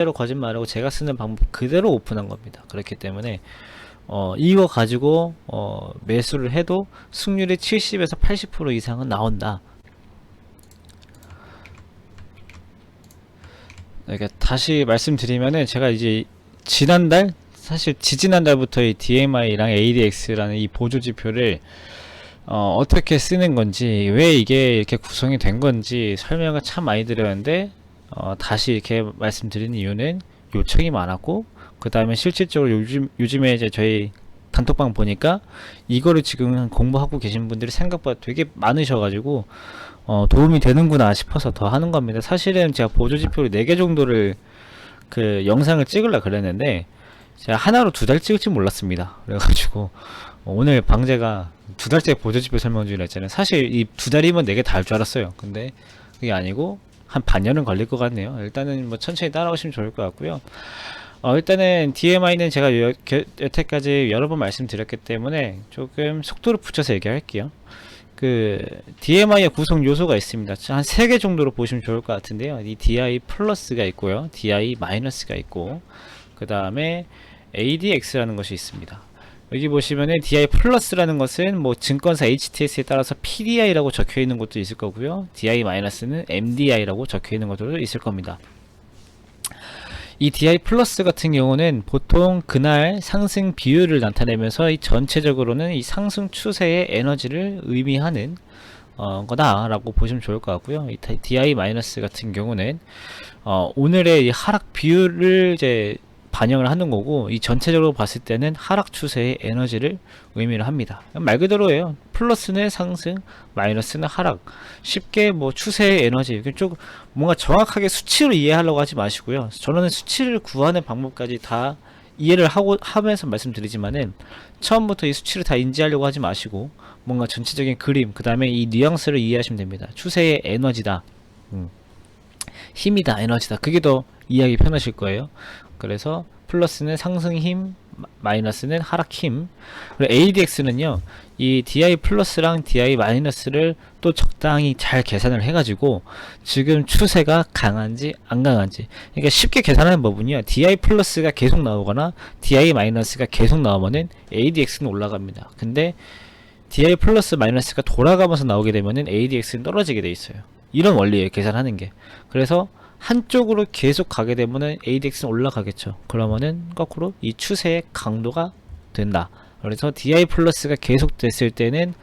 그대로 거짓말하고 제가 쓰는 방법 그대로 오픈한 겁니다. 그렇기 때문에 이거 가지고 매수를 해도 승률이 70에서 80% 이상은 나온다. 그러니까 다시 말씀드리면은 제가 이제 지난달 사실 지지난달부터 이 DMI랑 ADX라는 이 보조 지표를 어떻게 쓰는 건지, 왜 이게 이렇게 구성이 된 건지 설명을 참 많이 드렸는데 다시 이렇게 말씀드리는 이유는 요청이 많았고, 그 다음에 실질적으로 요즘에 이제 저희 단톡방 보니까 이거를 지금 공부하고 계신 분들이 생각보다 되게 많으셔가지고 도움이 되는구나 싶어서 더 하는 겁니다. 사실은 제가 보조지표를 4개 정도를 그 영상을 찍으려 그랬는데 제가 하나로 2달 찍을 줄 몰랐습니다. 그래가지고 오늘 방제가 2달째 보조지표 설명 중이라 했잖아요. 사실 이 2달이면 4개 다 할 줄 알았어요. 근데 그게 아니고 한 반년은 걸릴 것 같네요. 일단은 뭐 천천히 따라오시면 좋을 것 같고요. 일단은 DMI는 제가 여태까지 여러 번 말씀드렸기 때문에 조금 속도를 붙여서 얘기할게요. 그 DMI의 구성 요소가 있습니다. 한 3개 정도로 보시면 좋을 것 같은데요. 이 DI 플러스가 있고요, DI 마이너스가 있고, 그 다음에 ADX라는 것이 있습니다. 여기 보시면은 DI 플러스라는 것은 뭐 증권사 HTS에 따라서 PDI라고 적혀 있는 것도 있을 거고요, DI 마이너스는 MDI라고 적혀 있는 것도 있을 겁니다. 이 DI 플러스 같은 경우는 보통 그날 상승 비율을 나타내면서 이 전체적으로는 이 상승 추세의 에너지를 의미하는 거다라고 보시면 좋을 것 같고요. 이 DI 마이너스 같은 경우는 오늘의 이 하락 비율을 이제 반영을 하는 거고, 이 전체적으로 봤을 때는 하락 추세의 에너지를 의미를 합니다. 말 그대로예요. 플러스는 상승, 마이너스는 하락. 쉽게 뭐 추세의 에너지, 좀 뭔가 정확하게 수치로 이해하려고 하지 마시고요. 저는 수치를 구하는 방법까지 다 이해를 하면서 말씀드리지만은 처음부터 이 수치를 다 인지하려고 하지 마시고 뭔가 전체적인 그림, 그 다음에 이 뉘앙스를 이해하시면 됩니다. 추세의 에너지다, 힘이다, 에너지다. 그게 더 이해하기 편하실 거예요. 그래서 플러스는 상승 힘, 마이너스는 하락 힘. 그리고 ADX는요, 이 DI 플러스랑 DI 마이너스를 또 적당히 잘 계산을 해가지고 지금 추세가 강한지 안 강한지, 그러니까 쉽게 계산하는 법은요, DI 플러스가 계속 나오거나 DI 마이너스가 계속 나오면은 ADX는 올라갑니다. 근데 DI 플러스 마이너스가 돌아가면서 나오게 되면은 ADX는 떨어지게 돼 있어요. 이런 원리예요, 계산하는 게. 그래서 한쪽으로 계속 가게 되면은 ADX는 올라가겠죠. 그러면은 거꾸로 이 추세의 강도가 된다. 그래서 DI 플러스가 계속 됐을 때는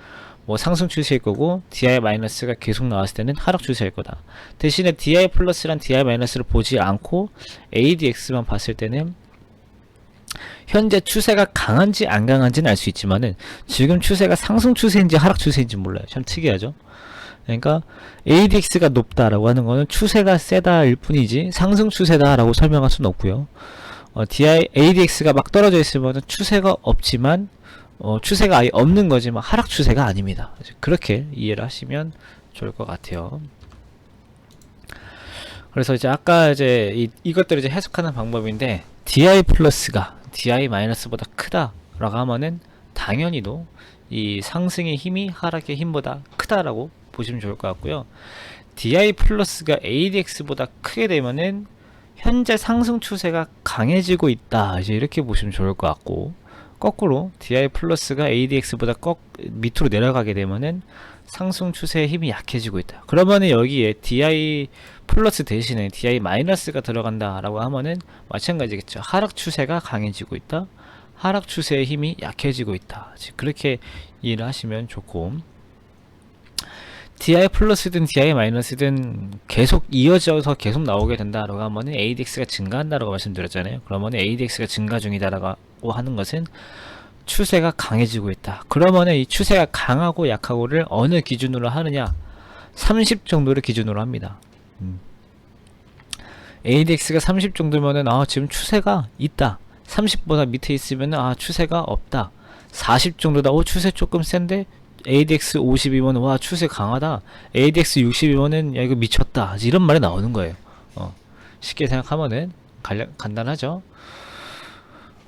뭐 상승 추세일 거고, DI 마이너스가 계속 나왔을 때는 하락 추세일 거다. 대신에 DI 플러스랑 DI 마이너스를 보지 않고 ADX만 봤을 때는 현재 추세가 강한지 안 강한지는 알 수 있지만은 지금 추세가 상승 추세인지 하락 추세인지 몰라요. 참 특이하죠. 그러니까 ADX가 높다라고 하는 거는 추세가 세다일 뿐이지 상승 추세다라고 설명할 수는 없고요. ADX가 막 떨어져 있으면 추세가 없지만 추세가 아예 없는 거지만 하락 추세가 아닙니다. 그렇게 이해를 하시면 좋을 것 같아요. 그래서 이제 아까 이제 이것들을 이제 해석하는 방법인데, DI 플러스가 DI 마이너스보다 크다라고 하면은 당연히도 이 상승의 힘이 하락의 힘보다 크다라고 보시면 좋을 것 같고요. DI 플러스가 ADX보다 크게 되면은 현재 상승 추세가 강해지고 있다, 이제 이렇게 보시면 좋을 것 같고, 거꾸로 DI 플러스가 ADX보다 밑으로 내려가게 되면은 상승 추세의 힘이 약해지고 있다. 그러면은 여기에 DI 플러스 대신에 DI 마이너스가 들어간다라고 하면은 마찬가지겠죠. 하락 추세가 강해지고 있다, 하락 추세의 힘이 약해지고 있다. 그렇게 이해를 하시면 좋고, DI 플러스든 DI 마이너스든 계속 이어져서 계속 나오게 된다라고 하면은 ADX가 증가한다라고 말씀드렸잖아요. 그러면 ADX가 증가 중이다라고 하는 것은 추세가 강해지고 있다. 그러면은 이 추세가 강하고 약하고를 어느 기준으로 하느냐? 30 정도를 기준으로 합니다. ADX가 30 정도면은 지금 추세가 있다. 30보다 밑에 있으면은 추세가 없다. 40 정도다. 추세 조금 센데 ADX 50이면 와 추세 강하다. ADX 60이면은 야 이거 미쳤다. 이런 말이 나오는 거예요. 쉽게 생각하면은 간단하죠.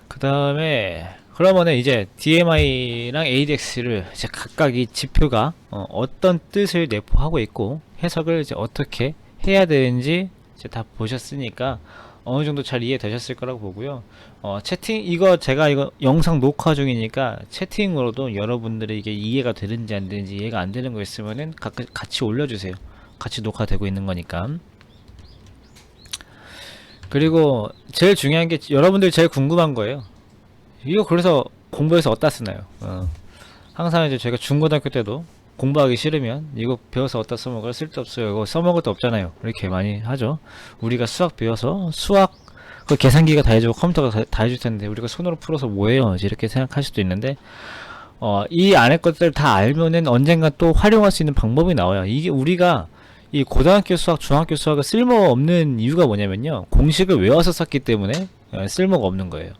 그 다음에 그러면은 이제 DMI랑 ADX를 이제 각각 이 지표가 어떤 뜻을 내포하고 있고 해석을 이제 어떻게 해야 되는지 이제 다 보셨으니까 어느 정도 잘 이해되셨을 거라고 보고요. 채팅 제가 이거 영상 녹화 중이니까 채팅으로도 여러분들이 이게 이해가 되는지 안 되는지, 이해가 안 되는 거 있으면은 같이 올려주세요. 같이 녹화되고 있는 거니까. 그리고 제일 중요한 게 여러분들 제일 궁금한 거예요. 이거 그래서 공부해서 어디다 쓰나요? 항상 이제 제가 중고등학교 때도 공부하기 싫으면 이거 배워서 어디다 써먹어요? 쓸데없어요. 이거 써먹을 데 없잖아요. 이렇게 많이 하죠. 우리가 수학 배워서 그 계산기가 다 해주고 컴퓨터가 다 해줄 텐데 우리가 손으로 풀어서 뭐예요? 이렇게 생각할 수도 있는데, 이 안에 것들 다 알면은 언젠가 또 활용할 수 있는 방법이 나와요. 이게 우리가 이 고등학교 수학, 중학교 수학을 쓸모없는 이유가 뭐냐면요, 공식을 외워서 썼기 때문에 쓸모가 없는 거예요.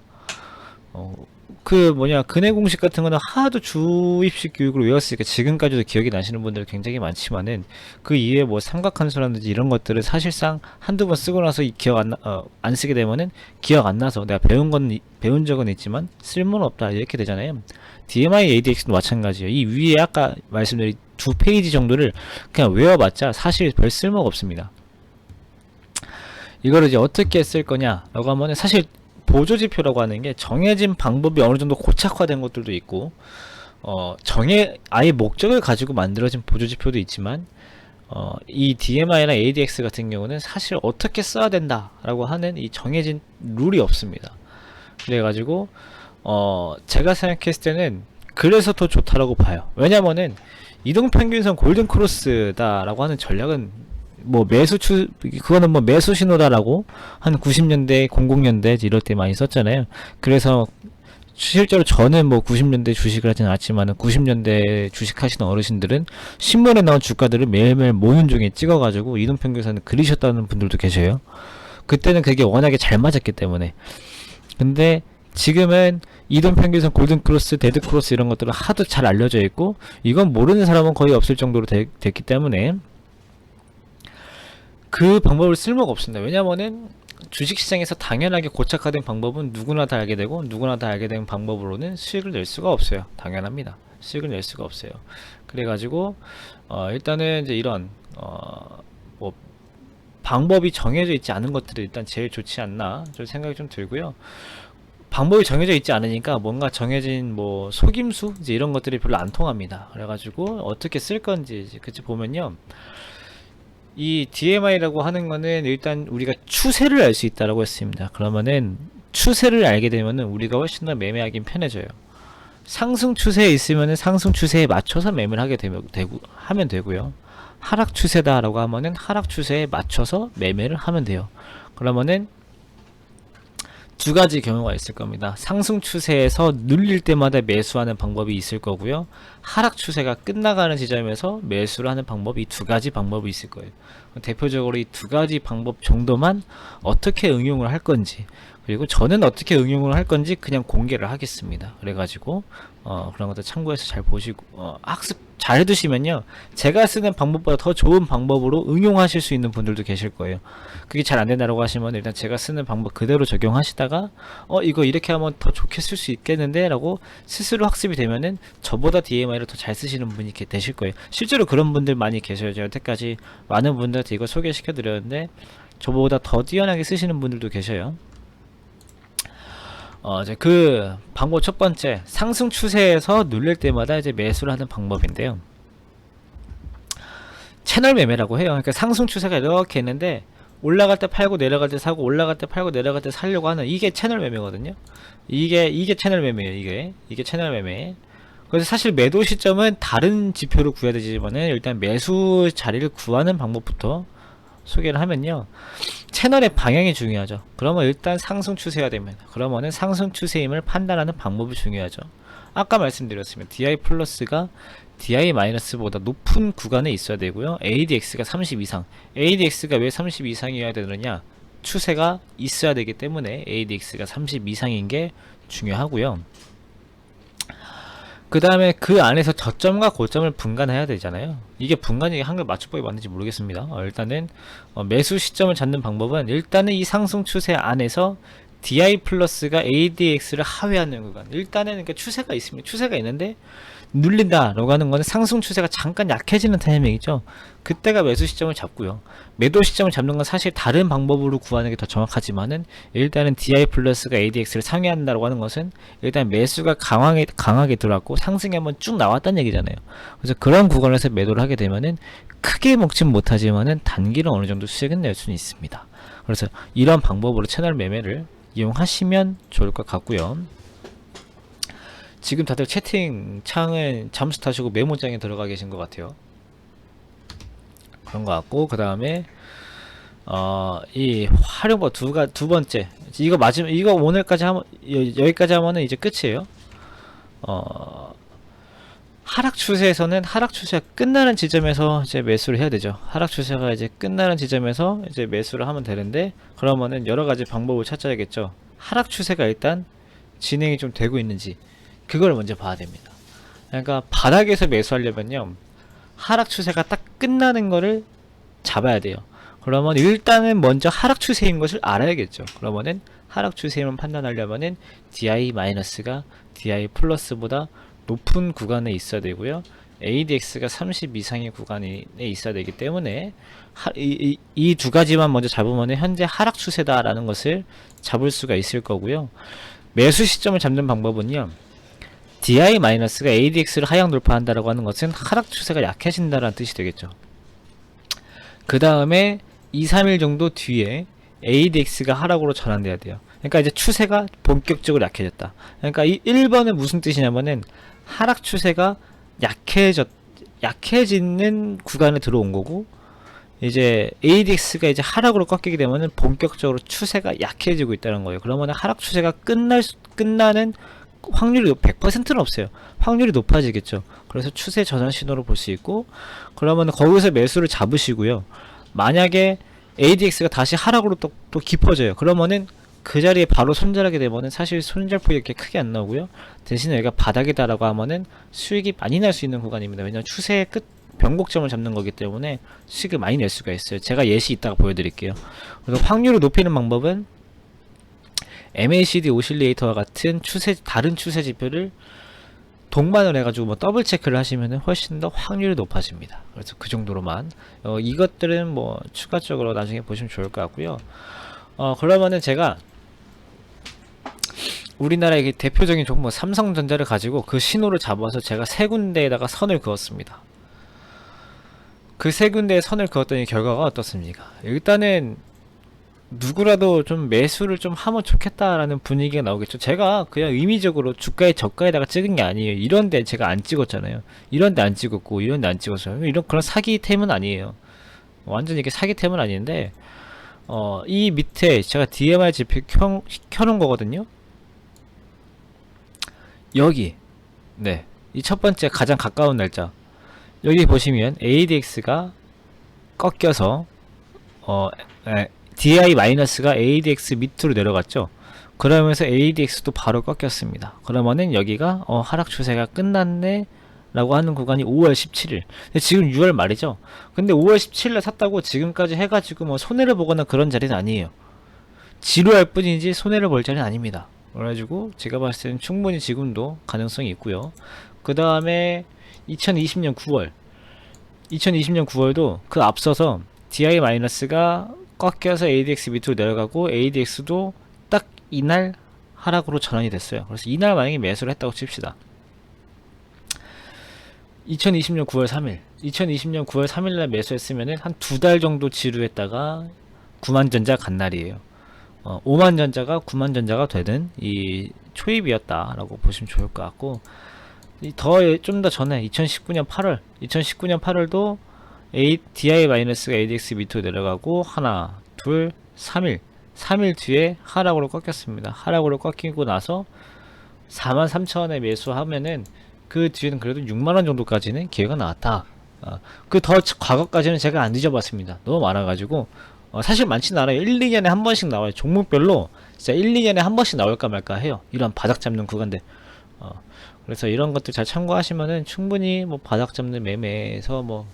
근해 공식 같은 거는 하도 주입식 교육으로 외웠으니까 지금까지도 기억이 나시는 분들 굉장히 많지만은, 그 이외에 뭐 삼각함수라든지 이런 것들은 사실상 한두 번 쓰고 나서 안 쓰게 되면은 기억 안 나서 내가 배운 적은 있지만 쓸모는 없다, 이렇게 되잖아요. DMI, ADX도 마찬가지예요. 이 위에 아까 말씀드린 2페이지 정도를 그냥 외워봤자 사실 별 쓸모가 없습니다. 이거를 이제 어떻게 쓸 거냐라고 하면은, 사실 보조지표라고 하는 게 정해진 방법이 어느 정도 고착화된 것들도 있고, 아예 목적을 가지고 만들어진 보조지표도 있지만, 이 DMI나 ADX 같은 경우는 사실 어떻게 써야 된다라고 하는 이 정해진 룰이 없습니다. 그래가지고 제가 생각했을 때는 그래서 더 좋다라고 봐요. 왜냐면은 이동평균선 골든크로스다라고 하는 전략은 뭐 그거는 뭐 매수 신호다라고 한 90년대 00년대 이럴 때 많이 썼잖아요. 그래서 실제로 저는 뭐 90년대 주식을 하진 않았지만 90년대 주식하시는 어르신들은 신문에 나온 주가들을 매일매일 모는 종이에 찍어가지고 이동평균선을 그리셨다는 분들도 계셔요. 그때는 그게 워낙에 잘 맞았기 때문에. 근데 지금은 이동평균선, 골든크로스, 데드크로스 이런 것들은 하도 잘 알려져 있고, 이건 모르는 사람은 거의 없을 정도로 됐기 때문에 그 방법을 쓸모가 없습니다. 왜냐면은 주식시장에서 당연하게 고착화된 방법은 누구나 다 알게 되고, 누구나 다 알게 된 방법으로는 수익을 낼 수가 없어요. 당연합니다. 수익을 낼 수가 없어요. 그래가지고 일단은 이제 이런 뭐 방법이 정해져 있지 않은 것들이 일단 제일 좋지 않나 좀 생각이 좀 들고요. 방법이 정해져 있지 않으니까 뭔가 정해진 뭐 속임수 이제 이런 것들이 별로 안 통합니다. 그래가지고 어떻게 쓸 건지 이제 그치 보면요, 이 DMI라고 하는 거는 일단 우리가 추세를 알 수 있다라고 했습니다. 그러면은 추세를 알게 되면은 우리가 훨씬 더 매매하기 편해져요. 상승 추세에 있으면은 상승 추세에 맞춰서 매매를 하면 되고요. 하락 추세다라고 하면은 하락 추세에 맞춰서 매매를 하면 돼요. 그러면은 두 가지 경우가 있을 겁니다. 상승 추세에서 눌릴 때마다 매수하는 방법이 있을 거고요. 하락 추세가 끝나가는 지점에서 매수를 하는 방법이, 두 가지 방법이 있을 거예요. 대표적으로 이 두 가지 방법 정도만 어떻게 응용을 할 건지, 그리고 저는 어떻게 응용을 할 건지 그냥 공개를 하겠습니다. 그래가지고 그런 것도 참고해서 잘 보시고 학습 잘 해두시면요, 제가 쓰는 방법보다 더 좋은 방법으로 응용하실 수 있는 분들도 계실 거예요. 그게 잘 안된다고 하시면 일단 제가 쓰는 방법 그대로 적용하시다가 이거 이렇게 하면 더 좋게 쓸 수 있겠는데 라고 스스로 학습이 되면은 저보다 DMI를 더 잘 쓰시는 분이 되실 거예요. 실제로 그런 분들 많이 계셔요. 제가 여태까지 많은 분들한테 이거 소개시켜 드렸는데 저보다 더 뛰어나게 쓰시는 분들도 계셔요. 이제 그 방법 첫 번째, 상승 추세에서 눌릴 때마다 이제 매수를 하는 방법인데요. 채널 매매라고 해요. 그러니까 상승 추세가 이렇게 있는데 올라갈 때 팔고 내려갈 때 사고, 올라갈 때 팔고 내려갈 때 살려고 하는, 이게 채널 매매거든요. 이게 채널 매매예요. 이게 채널 매매. 그래서 사실 매도 시점은 다른 지표로 구해야 되지만은 일단 매수 자리를 구하는 방법부터 소개를 하면요, 채널의 방향이 중요하죠. 그러면 일단 상승 추세가 되면, 그러면은 상승 추세임을 판단하는 방법이 중요하죠. 아까 말씀드렸습니다. DI 플러스가 DI 마이너스보다 높은 구간에 있어야 되고요. ADX가 30 이상. ADX가 왜 30 이상이어야 되느냐? 추세가 있어야 되기 때문에 ADX가 30 이상인 게 중요하고요. 그 다음에 그 안에서 저점과 고점을 분간해야 되잖아요. 이게 분간이 한글 맞춤법이 맞는지 모르겠습니다. 일단은 매수 시점을 잡는 방법은 일단은 이 상승 추세 안에서 DI 플러스가 ADX를 하회하는 구간. 일단은 그러니까 추세가 있습니다. 추세가 있는데 눌린다라고 하는 거는 상승 추세가 잠깐 약해지는 타이밍이죠. 그때가 매수 시점을 잡고요. 매도 시점을 잡는 건 사실 다른 방법으로 구하는 게 더 정확하지만은 일단은 DI 플러스가 ADX를 상회한다고 하는 것은 일단 매수가 강하게 들어왔고 상승이 한번 쭉 나왔다는 얘기잖아요. 그래서 그런 구간에서 매도를 하게 되면은 크게 먹진 못하지만은 단기로 어느 정도 수익은 낼 수는 있습니다. 그래서 이런 방법으로 채널 매매를 이용하시면 좋을 것 같고요. 지금 다들 채팅창은 잠수 타시고 메모장에 들어가 계신 것 같아요. 그런 것 같고, 그 다음에 이 활용법 두 번째, 이거 맞으면 이거 오늘까지 하면 여기까지 하면은 이제 끝이에요. 하락 추세에서는 하락 추세가 끝나는 지점에서 이제 매수를 해야 되죠. 하락 추세가 이제 끝나는 지점에서 이제 매수를 하면 되는데, 그러면은 여러 가지 방법을 찾아야겠죠. 하락 추세가 일단 진행이 좀 되고 있는지 그걸 먼저 봐야 됩니다. 그러니까 바닥에서 매수하려면요, 하락 추세가 딱 끝나는 거를 잡아야 돼요. 그러면 일단은 먼저 하락 추세인 것을 알아야겠죠. 그러면은 하락 추세만 판단하려면은 DI-가 DI 플러스보다 높은 구간에 있어야 되고요. ADX가 30 이상의 구간에 있어야 되기 때문에 이 두 가지만 먼저 잡으면 현재 하락 추세다라는 것을 잡을 수가 있을 거고요. 매수 시점을 잡는 방법은요, DI-가 ADX를 하향 돌파한다라고 하는 것은 하락 추세가 약해진다라는 뜻이 되겠죠. 그 다음에 2-3일 정도 뒤에 ADX가 하락으로 전환돼야 돼요. 그러니까 이제 추세가 본격적으로 약해졌다. 그러니까 이 1번은 무슨 뜻이냐면은 하락 추세가 약해지는 구간에 들어온 거고, 이제 ADX가 이제 하락으로 꺾이게 되면은 본격적으로 추세가 약해지고 있다는 거예요. 그러면 하락 추세가 끝나는 확률이 100%는 없어요. 확률이 높아지겠죠. 그래서 추세 전환 신호로 볼 수 있고, 그러면 거기서 매수를 잡으시고요. 만약에 ADX가 다시 하락으로 또 깊어져요. 그러면은 그 자리에 바로 손절하게 되면은 사실 손절폭이 이렇게 크게 안 나오고요. 대신에 여기가 바닥이다라고 하면은 수익이 많이 날 수 있는 구간입니다. 왜냐면 추세의 끝 변곡점을 잡는 거기 때문에 수익을 많이 낼 수가 있어요. 제가 예시 이따가 보여드릴게요. 그래서 확률을 높이는 방법은 MACD 오실레이터와 같은 다른 추세 지표를 동반을 해가지고 뭐 더블 체크를 하시면 훨씬 더 확률이 높아집니다. 그래서 그 정도로만 이것들은 뭐 추가적으로 나중에 보시면 좋을 것 같고요. 그러면은 제가 우리나라의 대표적인 종목 삼성전자를 가지고 그 신호를 잡아서 제가 세 군데에다가 선을 그었습니다. 그 세 군데에 선을 그었더니 결과가 어떻습니까? 일단은 누구라도 좀 매수를 좀 하면 좋겠다라는 분위기가 나오겠죠. 제가 그냥 의미적으로 주가의 저가에다가 찍은 게 아니에요. 이런데 제가 안 찍었잖아요. 이런데 안 찍었고 이런데 안 찍었어요. 그런 사기템은 아니에요. 완전히 이게 사기템은 아닌데, 이 밑에 제가 DMR 지표 켜놓은 거거든요. 여기, 네, 이 첫 번째 가장 가까운 날짜, 여기 보시면 ADX가 꺾여서 DI-가 ADX 밑으로 내려갔죠. 그러면서 ADX도 바로 꺾였습니다. 그러면은 여기가 하락 추세가 끝났네 라고 하는 구간이 5월 17일. 근데 지금 6월 말이죠. 근데 5월 17일에 샀다고 지금까지 해가지고 뭐 손해를 보거나 그런 자리는 아니에요. 지루할 뿐이지 손해를 볼 자리는 아닙니다. 그래가지고 제가 봤을 때는 충분히 지금도 가능성이 있고요. 그 다음에 2020년 9월도 그 앞서서 DI-가 꺾여서 ADX 밑으로 내려가고 ADX도 딱 이날 하락으로 전환이 됐어요. 그래서 이날 만약에 매수를 했다고 칩시다. 2020년 9월 3일 날 매수했으면은 한 2달 정도 지루했다가 9만전자 간 날이에요. 5만전자가 9만전자가 되는 이 초입이었다라고 보시면 좋을 것 같고, 좀 더 전에 2019년 8월도 DI-가 ADX 밑으로 내려가고 하나, 둘, 3일 뒤에 하락으로 꺾였습니다. 하락으로 꺾이고 나서 43,000원에 매수하면은 그 뒤에는 그래도 6만원 정도까지는 기회가 나왔다. 그 더 과거까지는 제가 안 뒤져봤습니다. 너무 많아가지고 사실 많지는 않아요. 1, 2년에 한 번씩 나와요. 종목별로 진짜 1, 2년에 한 번씩 나올까 말까 해요. 이런 바닥 잡는 구간들. 그래서 이런 것들 잘 참고하시면은 충분히 뭐 바닥 잡는 매매에서 뭐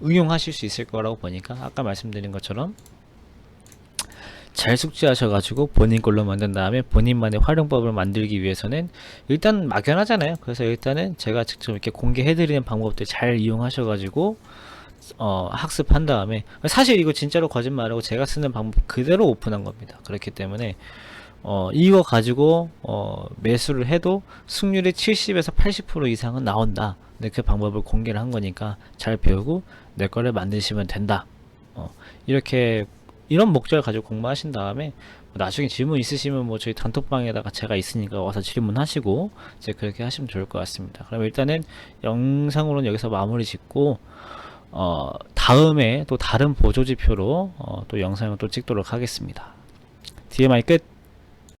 응용하실 수 있을 거라고 보니까 아까 말씀드린 것처럼 잘 숙지하셔가지고 본인 걸로 만든 다음에 본인만의 활용법을 만들기 위해서는 일단 막연하잖아요. 그래서 일단은 제가 직접 이렇게 공개해드리는 방법들 잘 이용하셔가지고 학습한 다음에, 사실 이거 진짜로 거짓말하고 제가 쓰는 방법 그대로 오픈한 겁니다. 그렇기 때문에 이거 가지고 매수를 해도 승률이 70에서 80% 이상은 나온다. 근데 그 방법을 공개를 한 거니까 잘 배우고 내 거를 만드시면 된다. 이렇게 이런 목적을 가지고 공부하신 다음에 나중에 질문 있으시면 뭐 저희 단톡방에다가 제가 있으니까 와서 질문하시고 이제 그렇게 하시면 좋을 것 같습니다. 그럼 일단은 영상으로는 여기서 마무리 짓고 다음에 또 다른 보조지표로 또 영상을 또 찍도록 하겠습니다. DMI 끝.